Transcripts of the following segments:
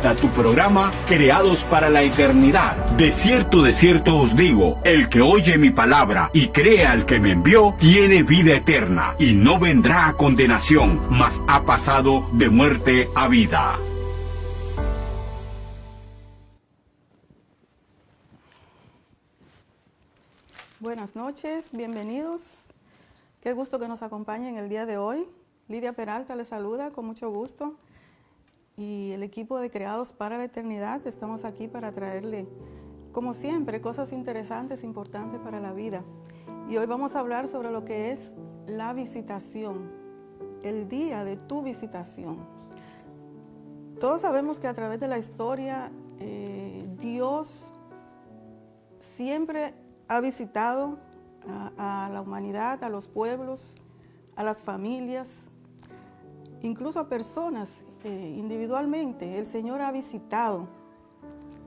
presenta tu programa Creados para la Eternidad. De cierto os digo, el que oye mi palabra y cree al que me envió, tiene vida eterna y no vendrá a condenación, mas ha pasado de muerte a vida. Buenas noches, bienvenidos. Qué gusto que nos acompañen el día de hoy. Lidia Peralta les saluda con mucho gusto. Y el equipo de Creados para la Eternidad, estamos aquí para traerle, como siempre, cosas interesantes, importantes para la vida. Y hoy vamos a hablar sobre lo que es la visitación, el día de tu visitación. Todos sabemos que a través de la historia, Dios siempre ha visitado a la humanidad, a los pueblos, a las familias, incluso a personas individualmente. El Señor ha visitado.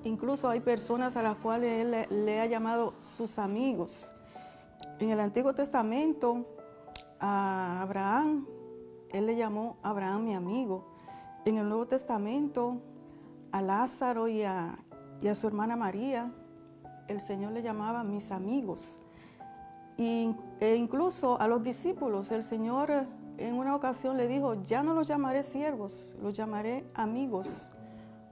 Incluso hay personas a las cuales Él le ha llamado sus amigos. En el Antiguo Testamento, a Abraham, Él le llamó Abraham mi amigo. En el Nuevo Testamento, a Lázaro y a su hermana María, el Señor le llamaba mis amigos. E incluso a los discípulos, el Señor en una ocasión le dijo, ya no los llamaré siervos, los llamaré amigos,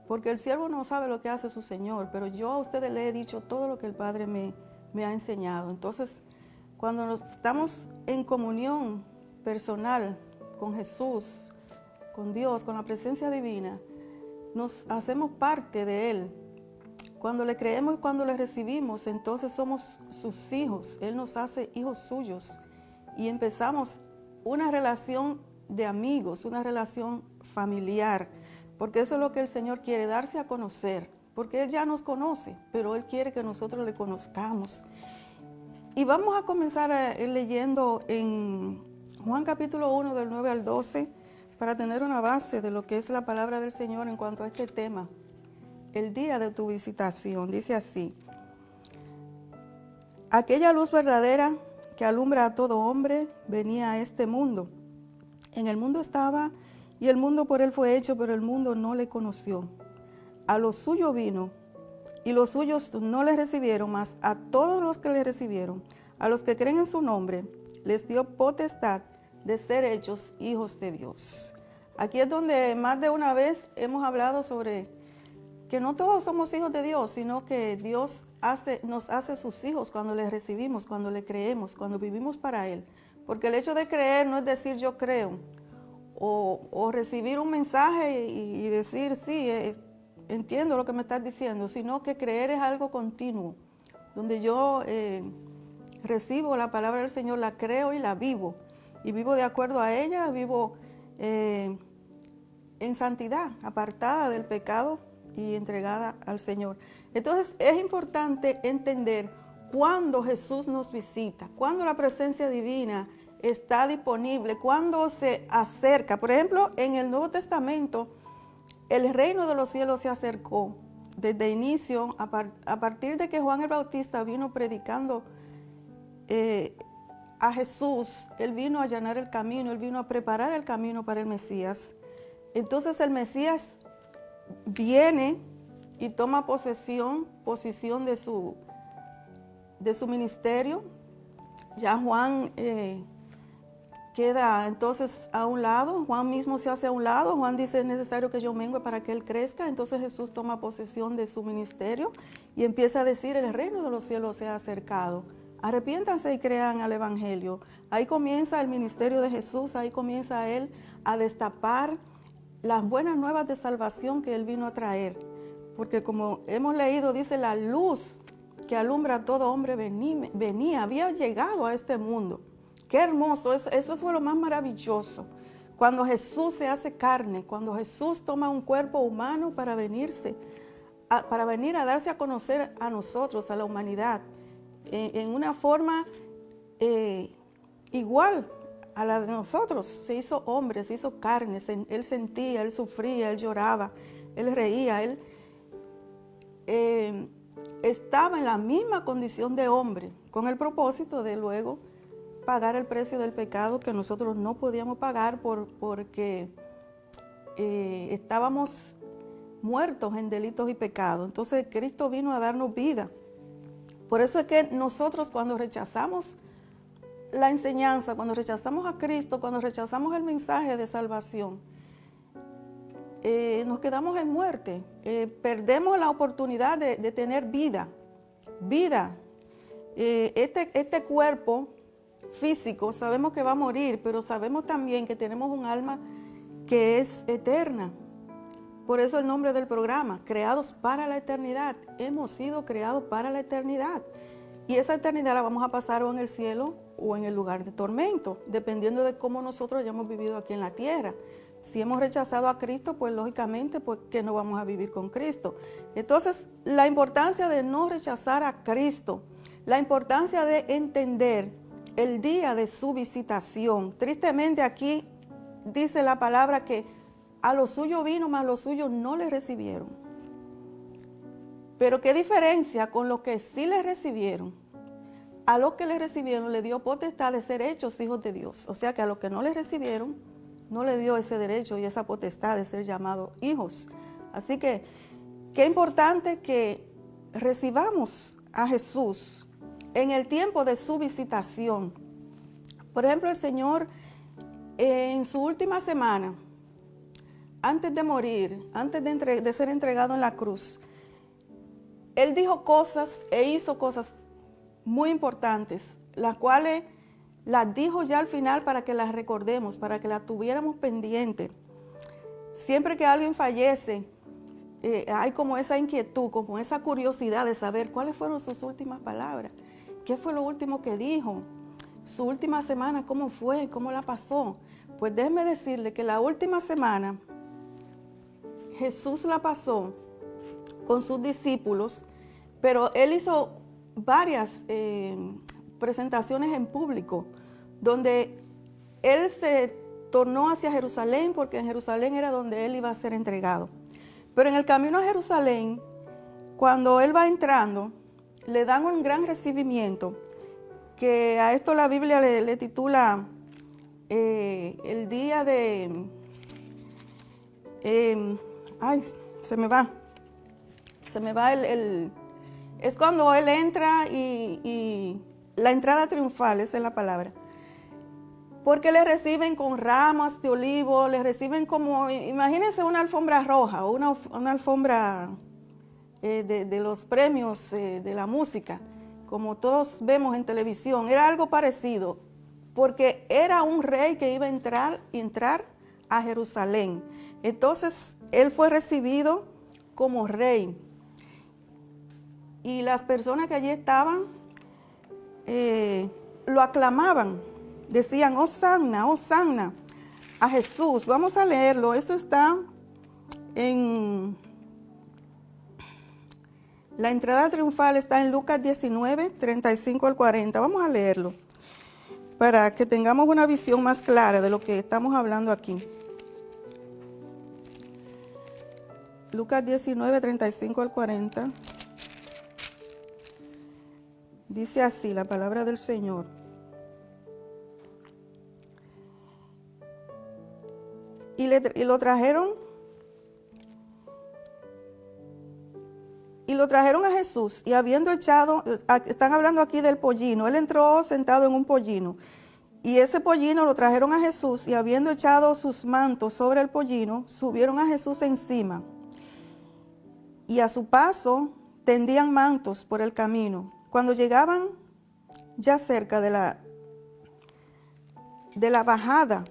porque el siervo no sabe lo que hace su Señor, pero yo a ustedes les he dicho todo lo que el Padre me ha enseñado. Entonces, cuando estamos en comunión personal con Jesús, con Dios, con la presencia divina, nos hacemos parte de Él. Cuando le creemos y cuando le recibimos, entonces somos sus hijos. Él nos hace hijos suyos y empezamos una relación de amigos, una relación familiar, porque eso es lo que el Señor quiere, darse a conocer, porque Él ya nos conoce, pero Él quiere que nosotros le conozcamos. Y vamos a comenzar leyendo en Juan capítulo 1 del 9 al 12 para tener una base de lo que es la palabra del Señor en cuanto a este tema. El día de tu visitación, dice así: aquella luz verdadera que alumbra a todo hombre venía a este mundo. En el mundo estaba y el mundo por él fue hecho, pero el mundo no le conoció. A lo suyo vino y los suyos no le recibieron, mas a todos los que le recibieron, a los que creen en su nombre, les dio potestad de ser hechos hijos de Dios. Aquí es donde más de una vez hemos hablado sobre que no todos somos hijos de Dios, sino que Dios nos hace sus hijos cuando le recibimos, cuando le creemos, cuando vivimos para Él. Porque el hecho de creer no es decir yo creo, o recibir un mensaje y decir sí, entiendo lo que me estás diciendo, sino que creer es algo continuo, donde yo recibo la palabra del Señor, la creo y la vivo. Y vivo de acuerdo a ella, vivo en santidad, apartada del pecado y entregada al Señor. Entonces es importante entender cuándo Jesús nos visita, cuándo la presencia divina está disponible, cuándo se acerca. Por ejemplo, en el Nuevo Testamento, el reino de los cielos se acercó desde inicio, a partir de que Juan el Bautista vino predicando a Jesús. Él vino a allanar el camino, Él vino a preparar el camino para el Mesías. Entonces el Mesías viene y toma posición de su ministerio. Ya Juan queda entonces a un lado, Juan mismo se hace a un lado. Juan dice, es necesario que yo mengue para que Él crezca. Entonces Jesús toma posesión de su ministerio y empieza a decir, el reino de los cielos se ha acercado. Arrepiéntanse y crean al Evangelio. Ahí comienza el ministerio de Jesús, ahí comienza Él a destapar las buenas nuevas de salvación que Él vino a traer. Porque como hemos leído, dice, la luz que alumbra a todo hombre había llegado a este mundo. Qué hermoso, eso fue lo más maravilloso. Cuando Jesús se hace carne, cuando Jesús toma un cuerpo humano para venir a darse a conocer a nosotros, a la humanidad, en una forma igual a la de nosotros. Se hizo hombre, se hizo carne, Él sentía, Él sufría, Él lloraba, Él reía, Él estaba en la misma condición de hombre, con el propósito de luego pagar el precio del pecado que nosotros no podíamos pagar porque estábamos muertos en delitos y pecados. Entonces Cristo vino a darnos vida. Por eso es que nosotros cuando rechazamos la enseñanza, cuando rechazamos a Cristo, cuando rechazamos el mensaje de salvación, nos quedamos en muerte. Perdemos la oportunidad de tener vida. Vida. Este cuerpo físico sabemos que va a morir, pero sabemos también que tenemos un alma que es eterna. Por eso el nombre del programa, Creados para la Eternidad. Hemos sido creados para la eternidad. Y esa eternidad la vamos a pasar o en el cielo o en el lugar de tormento, dependiendo de cómo nosotros hayamos vivido aquí en la tierra. Si hemos rechazado a Cristo, pues lógicamente, pues que no vamos a vivir con Cristo. Entonces, la importancia de no rechazar a Cristo, la importancia de entender el día de su visitación. Tristemente aquí dice la palabra que a lo suyo vino, mas los suyos no le recibieron. Pero qué diferencia con los que sí le recibieron. A los que le recibieron le dio potestad de ser hechos hijos de Dios. O sea que a los que no le recibieron, no le dio ese derecho y esa potestad de ser llamados hijos. Así que qué importante que recibamos a Jesús en el tiempo de su visitación. Por ejemplo, el Señor en su última semana, antes de morir, antes de ser entregado en la cruz, Él dijo cosas e hizo cosas muy importantes, las cuales las dijo ya al final para que las recordemos, para que las tuviéramos pendientes. Siempre que alguien fallece, hay como esa inquietud, como esa curiosidad de saber cuáles fueron sus últimas palabras, qué fue lo último que dijo, su última semana, cómo fue, cómo la pasó. Pues déjeme decirle que la última semana Jesús la pasó con sus discípulos, pero Él hizo varias presentaciones en público, donde Él se tornó hacia Jerusalén, porque en Jerusalén era donde Él iba a ser entregado. Pero en el camino a Jerusalén, cuando Él va entrando, le dan un gran recibimiento, que a esto la Biblia le titula el día de... se me va es cuando Él entra y la entrada triunfal, esa es la palabra. Porque le reciben con ramas de olivo, le reciben como, imagínense una alfombra roja o una alfombra de los premios de la música, como todos vemos en televisión. Era algo parecido, porque era un rey que iba a entrar a Jerusalén. Entonces, Él fue recibido como rey. Y las personas que allí estaban lo aclamaban. Decían, Hosanna, Hosanna, a Jesús. Vamos a leerlo. Esto está en... La entrada triunfal está en Lucas 19, 35 al 40. Vamos a leerlo para que tengamos una visión más clara de lo que estamos hablando aquí. Lucas 19, 35 al 40. Dice así la palabra del Señor. Y lo trajeron a Jesús, y habiendo echado, están hablando aquí del pollino, Él entró sentado en un pollino, y ese pollino lo trajeron a Jesús, y habiendo echado sus mantos sobre el pollino, subieron a Jesús encima, y a su paso tendían mantos por el camino. Cuando llegaban ya cerca de la bajada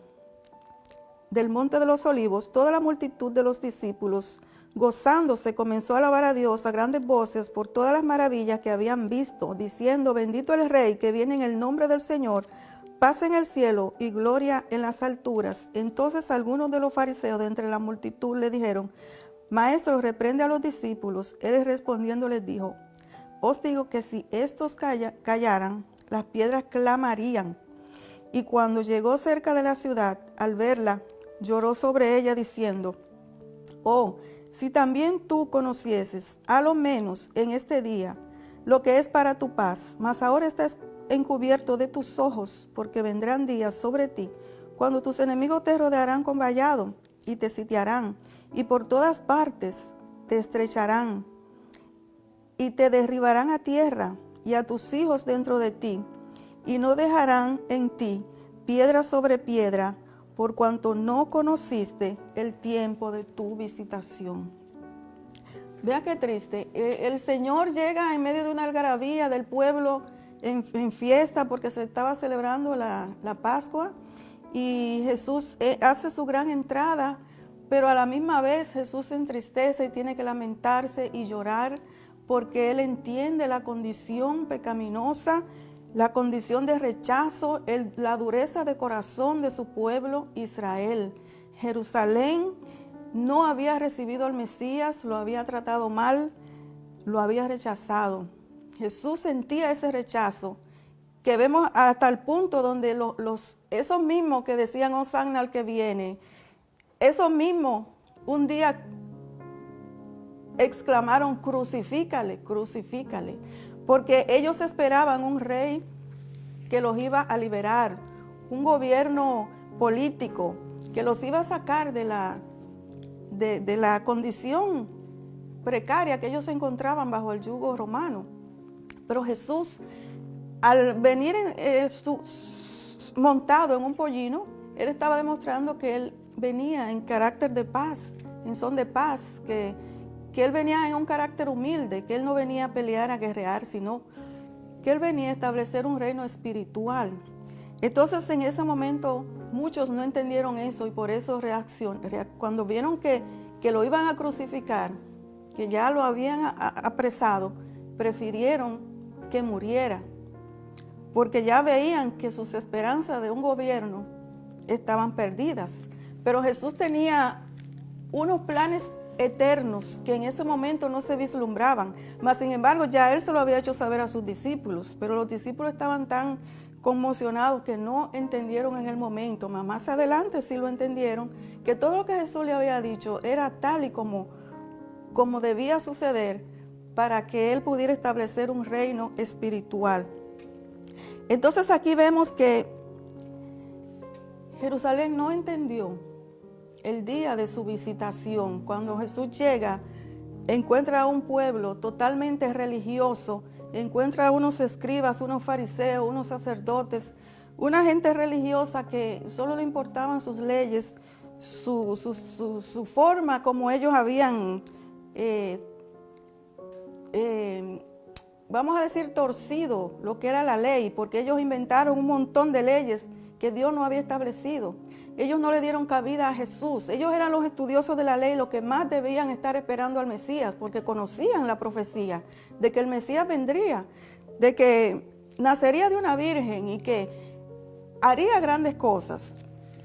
del monte de los olivos, toda la multitud de los discípulos, gozándose, comenzó a alabar a Dios a grandes voces por todas las maravillas que habían visto, diciendo, bendito el Rey que viene en el nombre del Señor, paz en el cielo y gloria en las alturas. Entonces algunos de los fariseos de entre la multitud le dijeron, Maestro, reprende a los discípulos. Él respondiendo les dijo, os digo que si estos callaran, las piedras clamarían. Y cuando llegó cerca de la ciudad, al verla, lloró sobre ella diciendo, oh, si también tú conocieses, a lo menos en este día, lo que es para tu paz, mas ahora estás encubierto de tus ojos, porque vendrán días sobre ti, cuando tus enemigos te rodearán con vallado y te sitiarán, y por todas partes te estrecharán y te derribarán a tierra y a tus hijos dentro de ti, y no dejarán en ti piedra sobre piedra, por cuanto no conociste el tiempo de tu visitación. Vea qué triste. El Señor llega en medio de una algarabía del pueblo en fiesta porque se estaba celebrando la Pascua, y Jesús hace su gran entrada, pero a la misma vez Jesús se entristece y tiene que lamentarse y llorar porque Él entiende la condición pecaminosa, la condición de rechazo, la dureza de corazón de su pueblo Israel. Jerusalén no había recibido al Mesías, lo había tratado mal, lo había rechazado. Jesús sentía ese rechazo, que vemos hasta el punto donde esos mismos que decían Hosanna al que viene, esos mismos un día exclamaron: crucifícale, crucifícale, porque ellos esperaban un rey que los iba a liberar, un gobierno político que los iba a sacar de la condición precaria que ellos se encontraban bajo el yugo romano. Pero Jesús, al venir montado en un pollino, Él estaba demostrando que Él venía en carácter de paz, en son de paz, que Él venía en un carácter humilde, que Él no venía a pelear, a guerrear, sino que Él venía a establecer un reino espiritual. Entonces, en ese momento, muchos no entendieron eso, y por eso cuando vieron que lo iban a crucificar, que ya lo habían apresado, prefirieron que muriera, porque ya veían que sus esperanzas de un gobierno estaban perdidas. Pero Jesús tenía unos planes eternos que en ese momento no se vislumbraban, mas sin embargo ya Él se lo había hecho saber a sus discípulos, pero los discípulos estaban tan conmocionados que no entendieron en el momento. Más adelante sí lo entendieron, que todo lo que Jesús le había dicho era tal y como debía suceder para que Él pudiera establecer un reino espiritual. Entonces aquí vemos que Jerusalén no entendió el día de su visitación. Cuando Jesús llega, encuentra a un pueblo totalmente religioso, encuentra a unos escribas, unos fariseos, unos sacerdotes, una gente religiosa que solo le importaban sus leyes, su forma como ellos habían, vamos a decir, torcido lo que era la ley, porque ellos inventaron un montón de leyes que Dios no había establecido. Ellos no le dieron cabida a Jesús. Ellos eran los estudiosos de la ley, los que más debían estar esperando al Mesías, porque conocían la profecía de que el Mesías vendría, de que nacería de una virgen y que haría grandes cosas.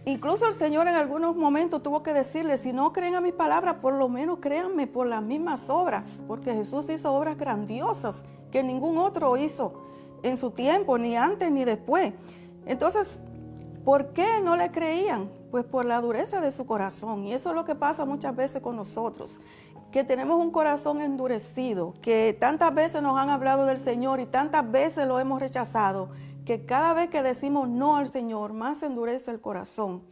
Incluso el Señor en algunos momentos tuvo que decirles: si no creen a mis palabras, por lo menos créanme por las mismas obras, porque Jesús hizo obras grandiosas que ningún otro hizo en su tiempo, ni antes ni después. Entonces, ¿por qué no le creían? Pues por la dureza de su corazón. Y eso es lo que pasa muchas veces con nosotros, que tenemos un corazón endurecido, que tantas veces nos han hablado del Señor y tantas veces lo hemos rechazado, que cada vez que decimos no al Señor, más se endurece el corazón.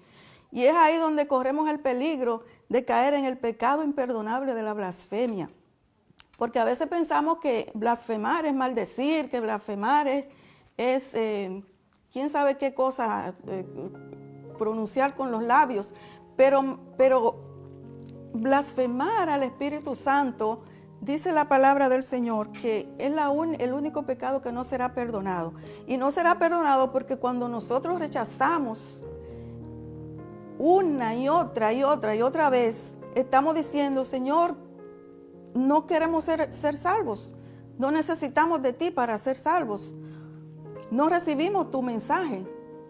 Y es ahí donde corremos el peligro de caer en el pecado imperdonable de la blasfemia. Porque a veces pensamos que blasfemar es maldecir, que blasfemar es quién sabe qué cosa pronunciar con los labios, pero blasfemar al Espíritu Santo, dice la palabra del Señor, que es el único pecado que no será perdonado. Y no será perdonado porque cuando nosotros rechazamos una y otra vez, estamos diciendo: Señor, no queremos ser salvos, no necesitamos de ti para ser salvos. No recibimos tu mensaje,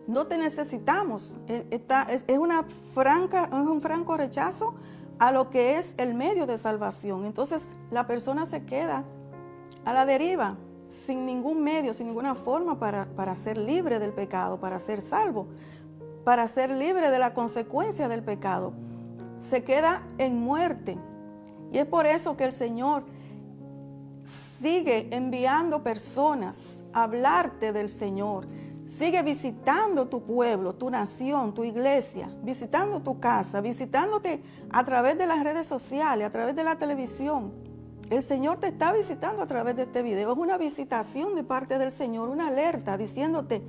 no te necesitamos. Es un franco rechazo a lo que es el medio de salvación. Entonces la persona se queda a la deriva, sin ningún medio, sin ninguna forma para ser libre del pecado, para ser salvo, para ser libre de la consecuencia del pecado. Se queda en muerte. Y es por eso que el Señor sigue enviando personas a hablarte del Señor. Sigue visitando tu pueblo, tu nación, tu iglesia, visitando tu casa, visitándote a través de las redes sociales, a través de la televisión. El Señor te está visitando a través de este video. Es una visitación de parte del Señor, una alerta diciéndote,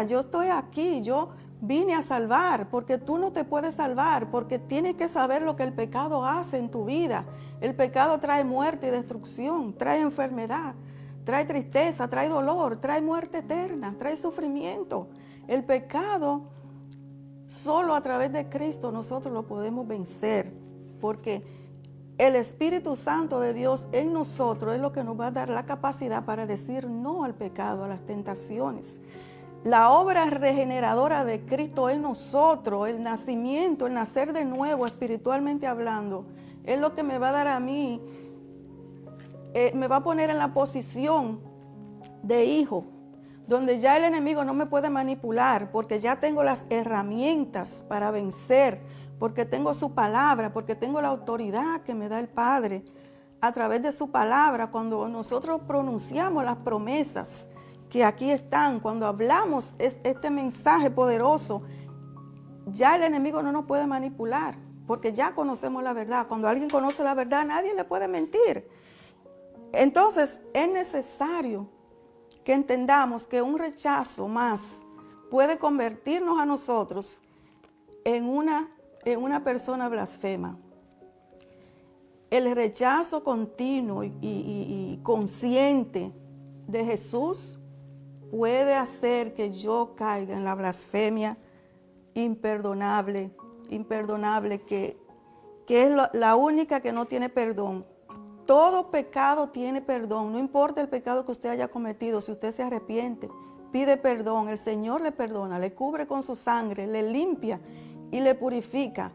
yo estoy aquí, yo vine a salvar, porque tú no te puedes salvar, porque tienes que saber lo que el pecado hace en tu vida. El pecado trae muerte y destrucción, trae enfermedad, trae tristeza, trae dolor, trae muerte eterna, trae sufrimiento. El pecado, solo a través de Cristo nosotros lo podemos vencer, porque el Espíritu Santo de Dios en nosotros es lo que nos va a dar la capacidad para decir no al pecado, a las tentaciones. La obra regeneradora de Cristo en nosotros, el nacimiento, el nacer de nuevo espiritualmente hablando, es lo que me va a dar a mí, me va a poner en la posición de hijo, donde ya el enemigo no me puede manipular, porque ya tengo las herramientas para vencer, porque tengo su palabra, porque tengo la autoridad que me da el Padre a través de su palabra. Cuando nosotros pronunciamos las promesas que aquí están, cuando hablamos este mensaje poderoso, ya el enemigo no nos puede manipular, porque ya conocemos la verdad. Cuando alguien conoce la verdad, nadie le puede mentir. Entonces, es necesario que entendamos que un rechazo más puede convertirnos a nosotros en una persona blasfema. El rechazo continuo y consciente de Jesús puede hacer que yo caiga en la blasfemia imperdonable, que es la única que no tiene perdón. Todo pecado tiene perdón, no importa el pecado que usted haya cometido, si usted se arrepiente, pide perdón, el Señor le perdona, le cubre con su sangre, le limpia y le purifica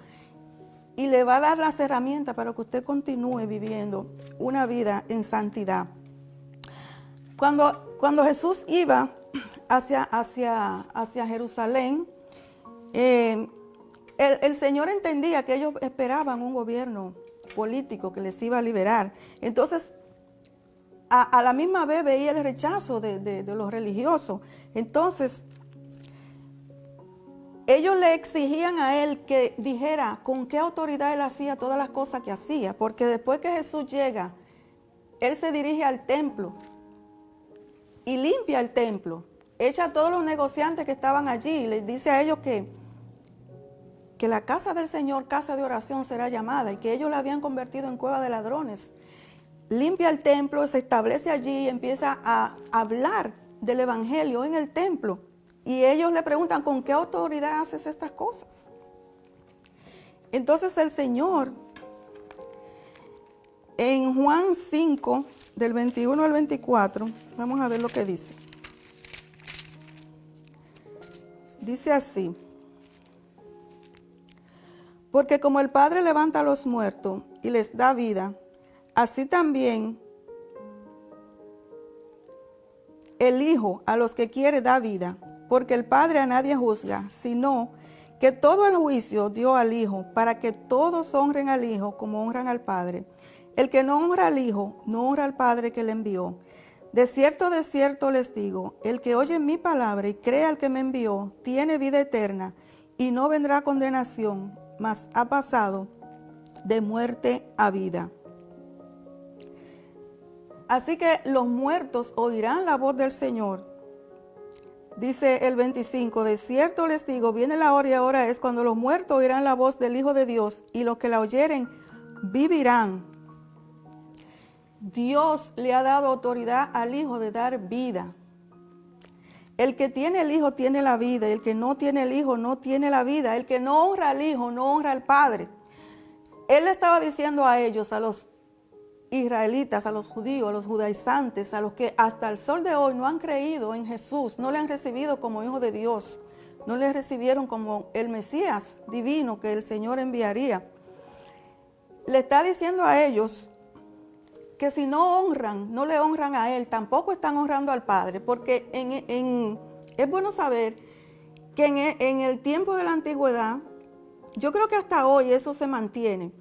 y le va a dar las herramientas para que usted continúe viviendo una vida en santidad. Cuando Jesús iba hacia Jerusalén, el Señor entendía que ellos esperaban un gobierno político que les iba a liberar. Entonces, a la misma vez veía el rechazo de los religiosos. Entonces, ellos le exigían a él que dijera con qué autoridad él hacía todas las cosas que hacía, porque después que Jesús llega, él se dirige al templo y limpia el templo, echa a todos los negociantes que estaban allí y les dice a ellos que la casa del Señor, casa de oración será llamada, y que ellos la habían convertido en cueva de ladrones. Limpia el templo, se establece allí y empieza a hablar del evangelio en el templo. Y ellos le preguntan, ¿con qué autoridad haces estas cosas? Entonces el Señor, en Juan 5, del 21 al 24, vamos a ver lo que dice. Dice así: porque como el Padre levanta a los muertos y les da vida, así también el Hijo a los que quiere da vida, porque el Padre a nadie juzga, sino que todo el juicio dio al Hijo, para que todos honren al Hijo como honran al Padre. El que no honra al Hijo, no honra al Padre que le envió. De cierto les digo, el que oye mi palabra y cree al que me envió, tiene vida eterna, y no vendrá condenación, mas ha pasado de muerte a vida. Así que los muertos oirán la voz del Señor. Dice el 25, de cierto les digo, viene la hora y ahora es cuando los muertos oirán la voz del Hijo de Dios, y los que la oyeren vivirán. Dios le ha dado autoridad al Hijo de dar vida. El que tiene el Hijo tiene la vida, el que no tiene el Hijo no tiene la vida. El que no honra al Hijo no honra al Padre. Él le estaba diciendo a ellos, a los israelitas, a los judíos, a los judaizantes, a los que hasta el sol de hoy no han creído en Jesús, no le han recibido como Hijo de Dios, no le recibieron como el Mesías divino que el Señor enviaría. Le está diciendo a ellos que si no honran, no le honran a Él, tampoco están honrando al Padre, porque es bueno saber que en el tiempo de la antigüedad, yo creo que hasta hoy eso se mantiene,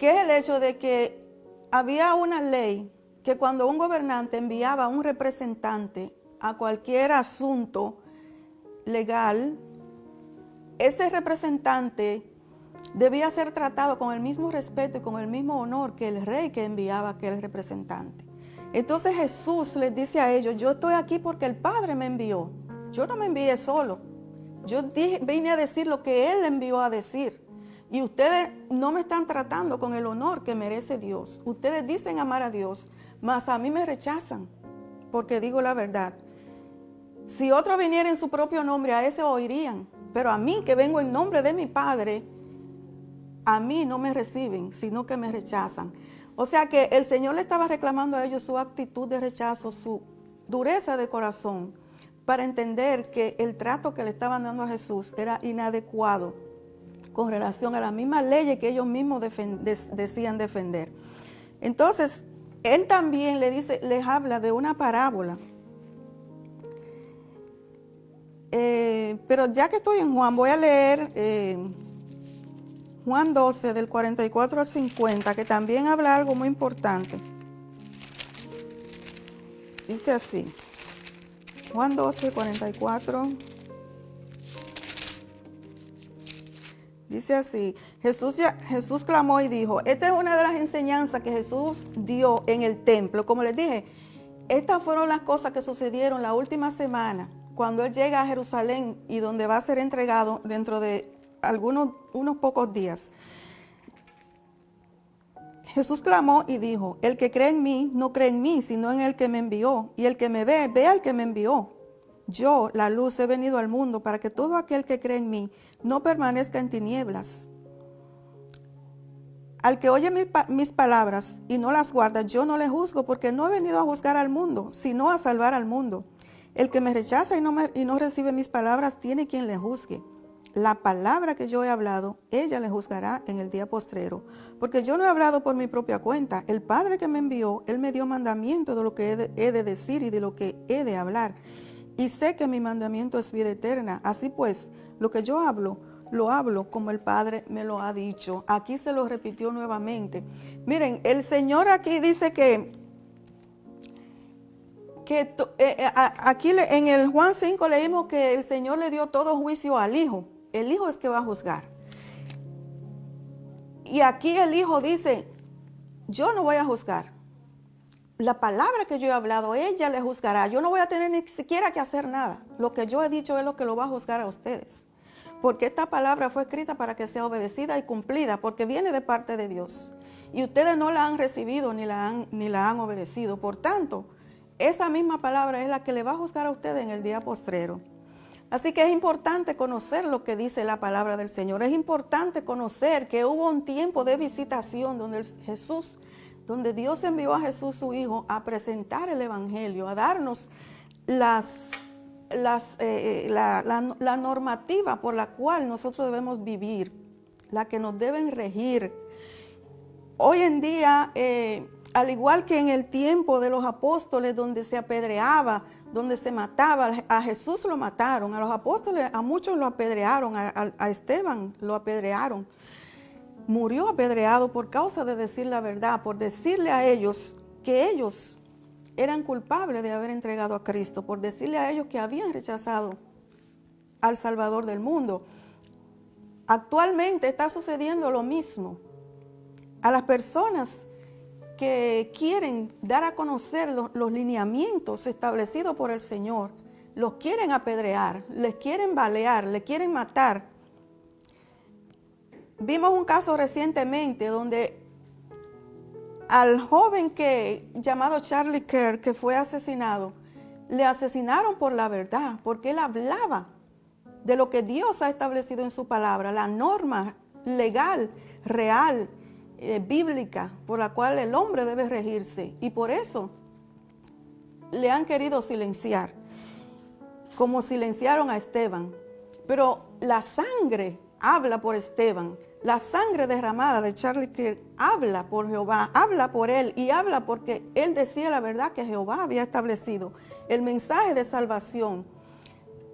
que es el hecho de que había una ley que cuando un gobernante enviaba a un representante a cualquier asunto legal, ese representante debía ser tratado con el mismo respeto y con el mismo honor que el rey que enviaba a aquel representante. Entonces Jesús les dice a ellos, yo estoy aquí porque el Padre me envió. Yo no me envié solo. Yo vine a decir lo que Él envió a decir. Y ustedes no me están tratando con el honor que merece Dios. Ustedes dicen amar a Dios, mas a mí me rechazan porque digo la verdad. Si otro viniera en su propio nombre, a ese oirían. Pero a mí, que vengo en nombre de mi Padre, a mí no me reciben, sino que me rechazan. O sea que el Señor le estaba reclamando a ellos su actitud de rechazo, su dureza de corazón, para entender que el trato que le estaban dando a Jesús era inadecuado con relación a las mismas leyes que ellos mismos decían defender. Entonces, Él también les habla de una parábola. Pero ya que estoy en Juan, voy a leer Juan 12, del 44 al 50, que también habla algo muy importante. Dice así, Juan 12, 44. Dice así, Jesús clamó y dijo, esta es una de las enseñanzas que Jesús dio en el templo. Como les dije, estas fueron las cosas que sucedieron la última semana, cuando Él llega a Jerusalén y donde va a ser entregado dentro de unos pocos días. Jesús clamó y dijo, el que cree en mí, no cree en mí, sino en el que me envió. Y el que me ve, ve al que me envió. Yo, la luz, he venido al mundo para que todo aquel que cree en mí no permanezca en tinieblas. Al que oye mis palabras y no las guarda, yo no le juzgo, porque no he venido a juzgar al mundo, sino a salvar al mundo. El que me rechaza y no recibe mis palabras, tiene quien le juzgue. La palabra que yo he hablado, ella le juzgará en el día postrero. Porque yo no he hablado por mi propia cuenta. El Padre que me envió, Él me dio mandamiento de lo que he de decir y de lo que he de hablar. Y sé que mi mandamiento es vida eterna. Así pues, lo que yo hablo, lo hablo como el Padre me lo ha dicho. Aquí se lo repitió nuevamente. Miren, el Señor aquí dice aquí en el Juan 5 leímos que el Señor le dio todo juicio al Hijo. El Hijo es que va a juzgar. Y aquí el Hijo dice, yo no voy a juzgar. La palabra que yo he hablado, ella le juzgará. Yo no voy a tener ni siquiera que hacer nada. Lo que yo he dicho es lo que lo va a juzgar a ustedes. Porque esta palabra fue escrita para que sea obedecida y cumplida, porque viene de parte de Dios. Y ustedes no la han recibido ni la han obedecido. Por tanto, esa misma palabra es la que le va a juzgar a ustedes en el día postrero. Así que es importante conocer lo que dice la palabra del Señor. Es importante conocer que hubo un tiempo de visitación donde Dios envió a Jesús su Hijo a presentar el Evangelio, a darnos la normativa por la cual nosotros debemos vivir, la que nos deben regir. Hoy en día, al igual que en el tiempo de los apóstoles, donde se apedreaba, donde se mataba, a Jesús lo mataron, a los apóstoles, a muchos lo apedrearon, a Esteban lo apedrearon. Murió apedreado por causa de decir la verdad, por decirle a ellos que ellos eran culpables de haber entregado a Cristo, por decirle a ellos que habían rechazado al Salvador del mundo. Actualmente está sucediendo lo mismo. A las personas que quieren dar a conocer los lineamientos establecidos por el Señor, los quieren apedrear, les quieren balear, les quieren matar. Vimos un caso recientemente donde al joven llamado Charlie Kirk, que fue asesinado, le asesinaron por la verdad, porque él hablaba de lo que Dios ha establecido en su palabra, la norma legal, real, bíblica, por la cual el hombre debe regirse. Y por eso le han querido silenciar, como silenciaron a Esteban. Pero la sangre habla por Esteban. La sangre derramada de Charlie Kirk habla por Jehová, habla por él y habla porque él decía la verdad que Jehová había establecido. El mensaje de salvación,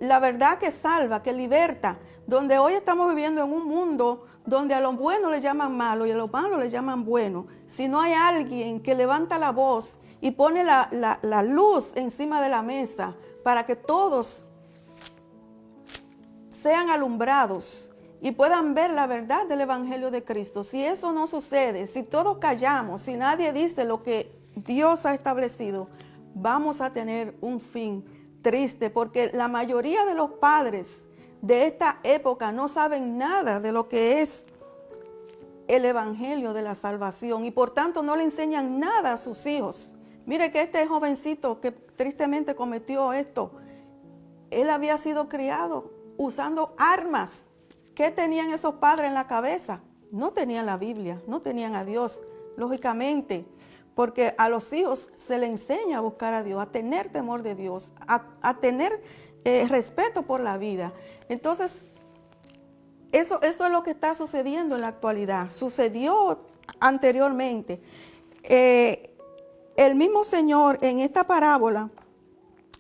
la verdad que salva, que liberta, donde hoy estamos viviendo en un mundo donde a lo bueno le llaman malo y a lo malo le llaman bueno. Si no hay alguien que levanta la voz y pone la luz encima de la mesa para que todos sean alumbrados y puedan ver la verdad del Evangelio de Cristo. Si eso no sucede, si todos callamos, si nadie dice lo que Dios ha establecido, vamos a tener un fin triste, porque la mayoría de los padres de esta época no saben nada de lo que es el Evangelio de la salvación y por tanto no le enseñan nada a sus hijos. Mire que este jovencito que tristemente cometió esto, él había sido criado usando armas. ¿Qué tenían esos padres en la cabeza? No tenían la Biblia, no tenían a Dios, lógicamente, porque a los hijos se les enseña a buscar a Dios, a tener temor de Dios, a tener respeto por la vida. Entonces, eso es lo que está sucediendo en la actualidad. Sucedió anteriormente. El mismo Señor en esta parábola,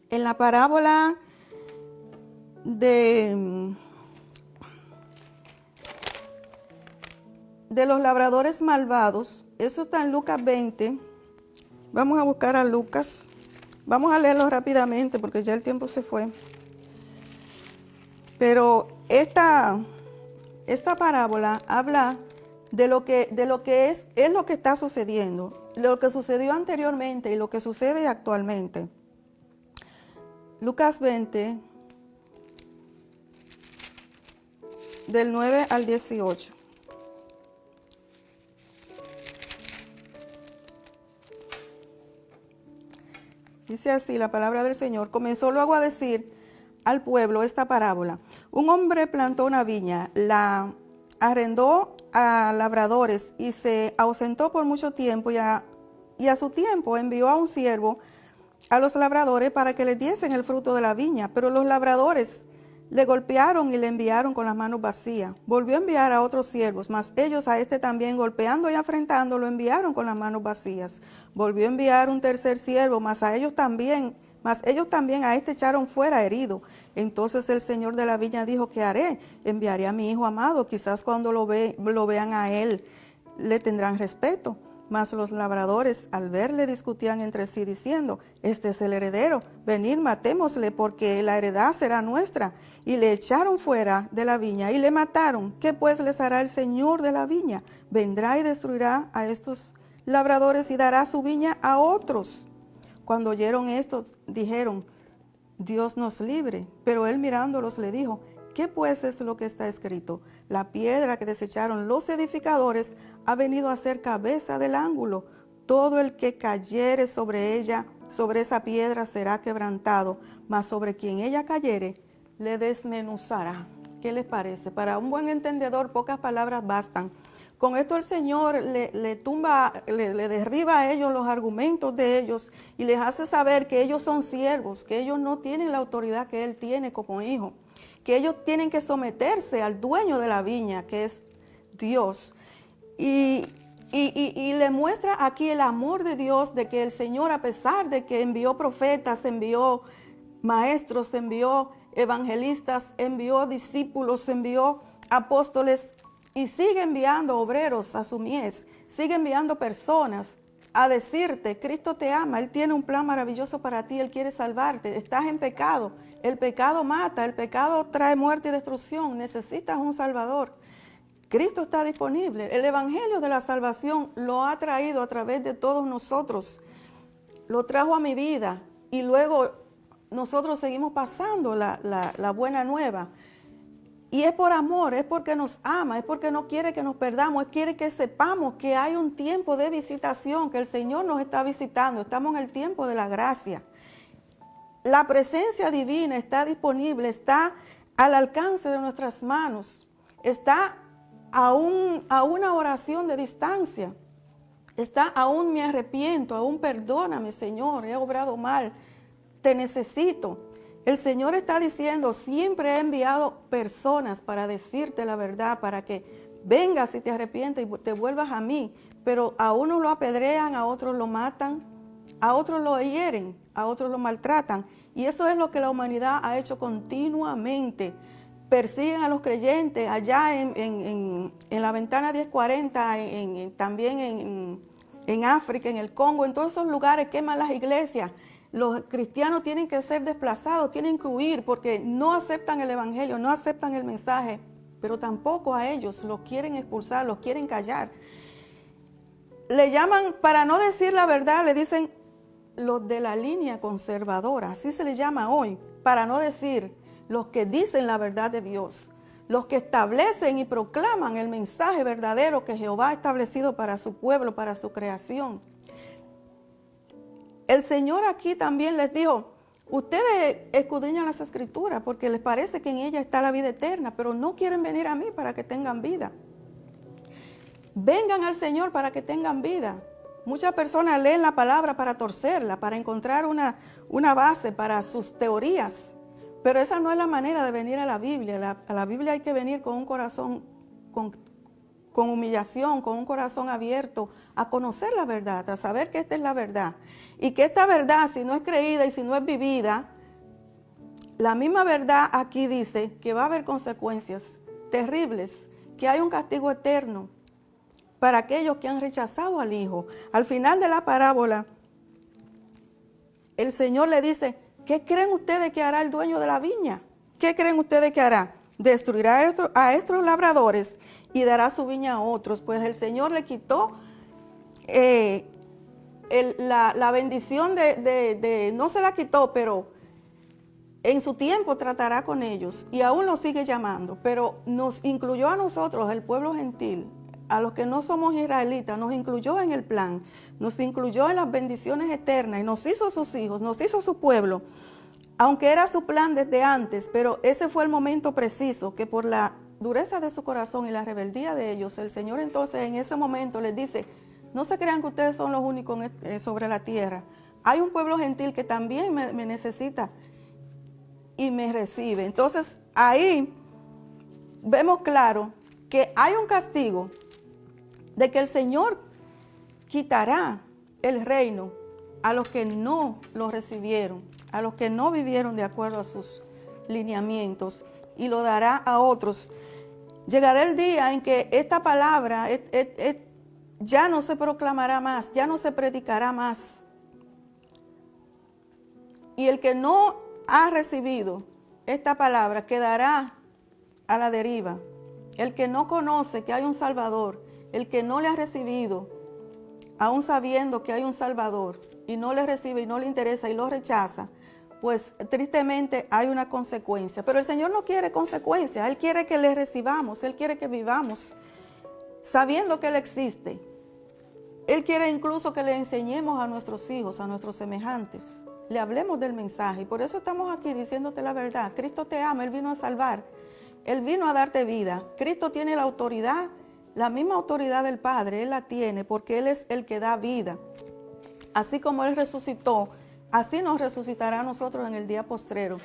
en la parábola de los labradores malvados, eso está en Lucas 20. Vamos a buscar a Lucas. Vamos a leerlo rápidamente porque ya el tiempo se fue. Pero esta parábola habla de lo que es lo que está sucediendo, de lo que sucedió anteriormente y lo que sucede actualmente. Lucas 20, del 9 al 18. Dice así la palabra del Señor. Comenzó luego a decir al pueblo esta parábola. Un hombre plantó una viña, la arrendó a labradores y se ausentó por mucho tiempo y a su tiempo envió a un siervo a los labradores para que les diesen el fruto de la viña. Pero los labradores le golpearon y le enviaron con las manos vacías. Volvió a enviar a otros siervos, mas ellos a este también golpeando y afrentando lo enviaron con las manos vacías. Volvió a enviar un tercer siervo, mas ellos también a este echaron fuera herido. Entonces el señor de la viña dijo, ¿qué haré? Enviaré a mi hijo amado, quizás cuando lo vean a él le tendrán respeto. Mas los labradores al verle discutían entre sí diciendo, este es el heredero, venid matémosle porque la heredad será nuestra. Y le echaron fuera de la viña y le mataron. ¿Qué pues les hará el señor de la viña? Vendrá y destruirá a estos labradores y dará su viña a otros. Cuando oyeron esto, dijeron, Dios nos libre. Pero él mirándolos le dijo, ¿qué pues es lo que está escrito? La piedra que desecharon los edificadores ha venido a ser cabeza del ángulo. Todo el que cayere sobre ella, sobre esa piedra será quebrantado, mas sobre quien ella cayere, le desmenuzará. ¿Qué les parece? Para un buen entendedor, pocas palabras bastan. Con esto el Señor le derriba a ellos los argumentos de ellos y les hace saber que ellos son siervos, que ellos no tienen la autoridad que Él tiene como hijo, que ellos tienen que someterse al dueño de la viña, que es Dios. Y le muestra aquí el amor de Dios, de que el Señor, a pesar de que envió profetas, envió maestros, envió evangelistas, envió discípulos, envió apóstoles, y sigue enviando obreros a su mies, sigue enviando personas a decirte, Cristo te ama, Él tiene un plan maravilloso para ti, Él quiere salvarte, estás en pecado, el pecado mata, el pecado trae muerte y destrucción, necesitas un Salvador. Cristo está disponible, el Evangelio de la salvación lo ha traído a través de todos nosotros, lo trajo a mi vida y luego nosotros seguimos pasando la buena nueva. Y es por amor, es porque nos ama, es porque no quiere que nos perdamos, quiere que sepamos que hay un tiempo de visitación, que el Señor nos está visitando, estamos en el tiempo de la gracia. La presencia divina está disponible, está al alcance de nuestras manos, está a una oración de distancia, está aún me arrepiento, aún perdóname Señor, he obrado mal, te necesito. El Señor está diciendo, siempre he enviado personas para decirte la verdad, para que vengas y te arrepientes y te vuelvas a mí. Pero a unos lo apedrean, a otros lo matan, a otros lo hieren, a otros lo maltratan. Y eso es lo que la humanidad ha hecho continuamente. Persiguen a los creyentes allá en la ventana 1040, también en África, en el Congo, en todos esos lugares queman las iglesias. los cristianos tienen que ser desplazados, tienen que huir porque no aceptan el evangelio, no aceptan el mensaje, pero tampoco a ellos los quieren expulsar, los quieren callar. Le llaman, para no decir la verdad, le dicen los de la línea conservadora, así se le llama hoy, para no decir los que dicen la verdad de Dios, los que establecen y proclaman el mensaje verdadero que Jehová ha establecido para su pueblo, para su creación. El Señor aquí también les dijo, ustedes escudriñan las Escrituras porque les parece que en ellas está la vida eterna, pero no quieren venir a mí para que tengan vida. Vengan al Señor para que tengan vida. Muchas personas leen la palabra para torcerla, para encontrar una base para sus teorías. Pero esa no es la manera de venir a la Biblia. A la Biblia hay que venir con un corazón, con humillación, con un corazón abierto, a conocer la verdad, a saber que esta es la verdad. Y que esta verdad, si no es creída y si no es vivida, la misma verdad aquí dice que va a haber consecuencias terribles, que hay un castigo eterno para aquellos que han rechazado al Hijo. Al final de la parábola, el Señor le dice, ¿qué creen ustedes que hará el dueño de la viña? ¿Qué creen ustedes que hará? Destruirá a estos labradores y dará su viña a otros. Pues el Señor le quitó la bendición no se la quitó, pero en su tiempo tratará con ellos y aún los sigue llamando. Pero nos incluyó a nosotros, el pueblo gentil, a los que no somos israelitas, nos incluyó en el plan, nos incluyó en las bendiciones eternas y nos hizo sus hijos, nos hizo su pueblo, aunque era su plan desde antes, pero ese fue el momento preciso que por la dureza de su corazón y la rebeldía de ellos, el Señor entonces en ese momento les dice, no se crean que ustedes son los únicos sobre la tierra, hay un pueblo gentil que también me necesita y me recibe. Entonces ahí vemos claro que hay un castigo de que el Señor quitará el reino a los que no lo recibieron, a los que no vivieron de acuerdo a sus lineamientos y lo dará a otros. Llegará el día en que esta palabra ya no se proclamará más, ya no se predicará más. Y el que no ha recibido esta palabra quedará a la deriva. El que no conoce que hay un Salvador, el que no le ha recibido, aún sabiendo que hay un Salvador, y no le recibe y no le interesa y lo rechaza, pues tristemente hay una consecuencia. Pero el Señor no quiere consecuencias, Él quiere que le recibamos, Él quiere que vivamos sabiendo que Él existe. Él quiere incluso que le enseñemos a nuestros hijos, a nuestros semejantes, le hablemos del mensaje. Y por eso estamos aquí diciéndote la verdad. Cristo te ama, Él vino a salvar, Él vino a darte vida. Cristo tiene la autoridad, la misma autoridad del Padre, Él la tiene porque Él es el que da vida. Así como Él resucitó, así nos resucitará a nosotros en el día postrero.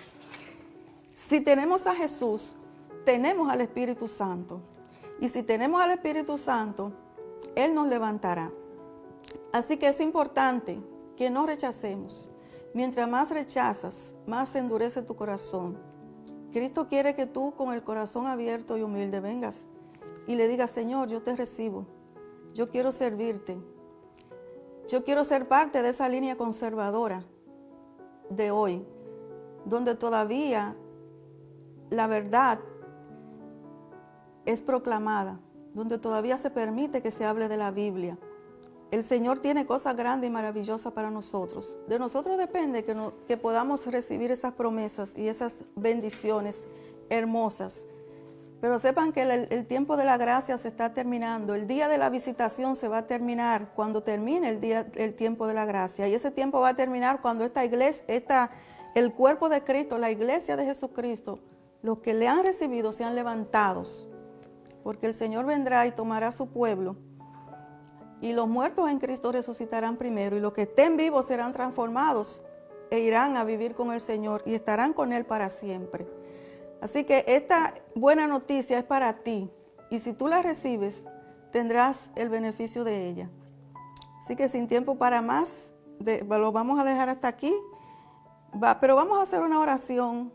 Si tenemos a Jesús, tenemos al Espíritu Santo. Y si tenemos al Espíritu Santo, Él nos levantará. Así que es importante que no rechacemos. Mientras más rechazas, más se endurece tu corazón. Cristo quiere que tú con el corazón abierto y humilde vengas y le digas, Señor, yo te recibo, yo quiero servirte, yo quiero ser parte de esa línea conservadora de hoy, donde todavía la verdad es proclamada, donde todavía se permite que se hable de la Biblia. El Señor tiene cosas grandes y maravillosas para nosotros. De nosotros depende que podamos recibir esas promesas y esas bendiciones hermosas. Pero sepan que el tiempo de la gracia se está terminando. El día de la visitación se va a terminar cuando termine el tiempo de la gracia. Y ese tiempo va a terminar cuando esta iglesia, el cuerpo de Cristo, la iglesia de Jesucristo, los que le han recibido sean levantados. Porque el Señor vendrá y tomará su pueblo. Y los muertos en Cristo resucitarán primero. Y los que estén vivos serán transformados e irán a vivir con el Señor y estarán con Él para siempre. Así que esta buena noticia es para ti y si tú la recibes, tendrás el beneficio de ella. Así que sin tiempo para más, lo vamos a dejar hasta aquí, pero vamos a hacer una oración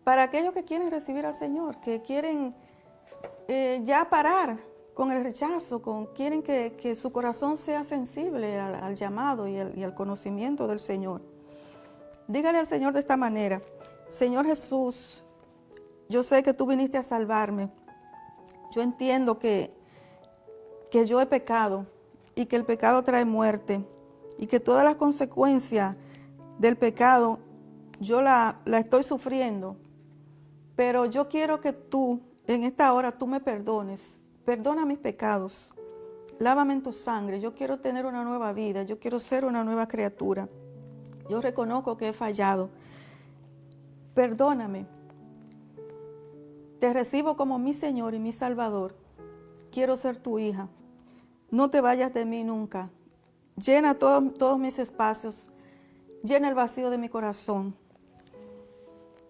para aquellos que quieren recibir al Señor, que quieren ya parar con el rechazo, quieren que su corazón sea sensible al llamado y al conocimiento del Señor. Dígale al Señor de esta manera: Señor Jesús, yo sé que tú viniste a salvarme. Yo entiendo que yo he pecado y que el pecado trae muerte y que todas las consecuencias del pecado yo la estoy sufriendo. Pero yo quiero que tú, en esta hora, tú me perdones. Perdona mis pecados. Lávame en tu sangre. Yo quiero tener una nueva vida. Yo quiero ser una nueva criatura. Yo reconozco que he fallado. Perdóname. Te recibo como mi Señor y mi Salvador. Quiero ser tu hija. No te vayas de mí nunca. Llena todos mis espacios. Llena el vacío de mi corazón.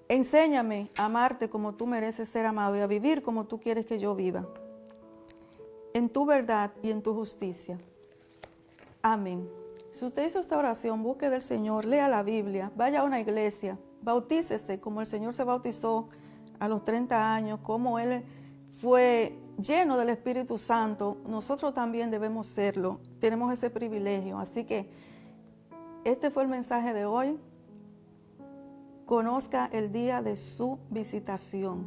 Enséñame a amarte como tú mereces ser amado y a vivir como tú quieres que yo viva. En tu verdad y en tu justicia. Amén. Si usted hizo esta oración, busque del Señor, lea la Biblia, vaya a una iglesia, bautícese como el Señor se bautizó a los 30 años, como Él fue lleno del Espíritu Santo. Nosotros también debemos serlo. Tenemos ese privilegio. Así que este fue el mensaje de hoy. Conozca el día de su visitación.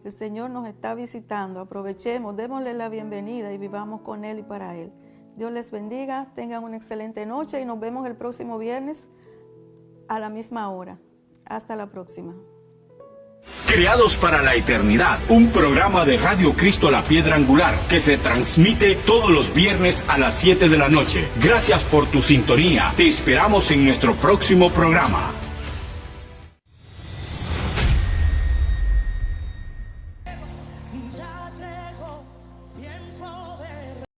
El Señor nos está visitando. Aprovechemos, démosle la bienvenida y vivamos con Él y para Él. Dios les bendiga, tengan una excelente noche y nos vemos el próximo viernes a la misma hora. Hasta la próxima. Creados para la Eternidad, un programa de Radio Cristo La Piedra Angular que se transmite todos los viernes a las 7 de la noche. Gracias por tu sintonía. Te esperamos en nuestro próximo programa.